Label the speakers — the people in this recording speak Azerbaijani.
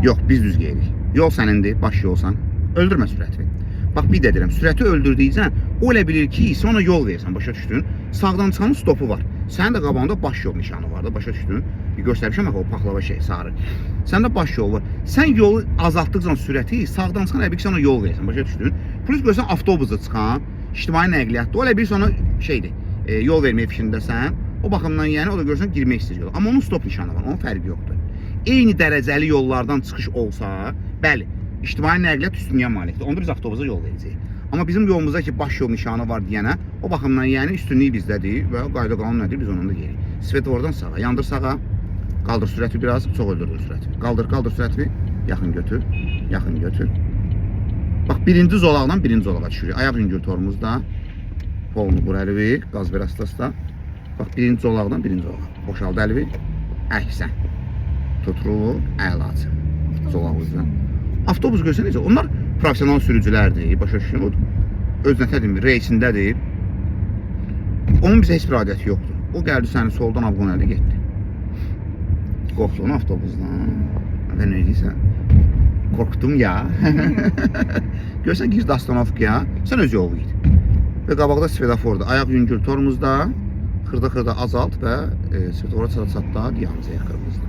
Speaker 1: Yox, biz düz geyirik. Yol sənindir, baş yolsan. Öldürmə sürəti. Bax, bir də deyirəm, sürəti öldürdükcən, o elə bilir ki, sonra yol versən, başa düşdün? Sağdan çıxanın stopu var. Sənin də qabağında baş yol nişanı var da, başa düşdün? Bir göstərmişəm, o paxlava şey, sarı. Səndə baş yol var. Sən yolu azaltdıqca sürəti, sağdan çıxan elə bir ki, sonra yol versən, başa düşdün? Plus görsən, avtobusa çıxan, ictimai nəqliyyatda, o elə bir sonra şeydir, yol verməyə fikrindəsən, o baxımdan yəni, o da görsən, girmək istəyir yola. Amma onun stop nişanı var, onun fərqi yoxdur. Eyni dərəcəli yollardan çıxış olsa, bəli, ictimai nəqliyyat üstünlüyə malikdir. Onda biz avtobusa yol verəcəyik. Amma bizim yolumuzda ki, baş yol nişanı var deyənə, o baxımdan yəni üstünlük bizdədir və qayda qanun nədir, biz onunla deyirik. Svetofordan sağa, yandır sağa, qaldır sürəti biraz, çox öldürdür sürəti. Qaldır sürəti, yaxın götür, yaxın götür. Bax, birinci zolaqdan birinci zolağa düşürük. Ayaq hüngürtorumuzda, polunu qur əlivi, qaz ver astasda. Bax, birinci zolaqdan birinci zolağa. Boşaldı əlivi, əhsən. Tutulur, əlaç. Zolağımızdan. Avtobus görsən necə? Onlar profesional sürücülərdir, başa düşün. Öz nətədir, reysindədir. Onun bizə heç bir adəti yoxdur. O gəldi səni soldan avqon əli getdi. Qorxdun avtobusdan. Və nə edirsən? Qorxdum ya. Görsən gizli astanovkaya, sən öz yolu git. Və qabaqda svetoforda, ayaq yüngül tormuzda, xırda azalt və svetovora çatda diyamıza qırmızıda.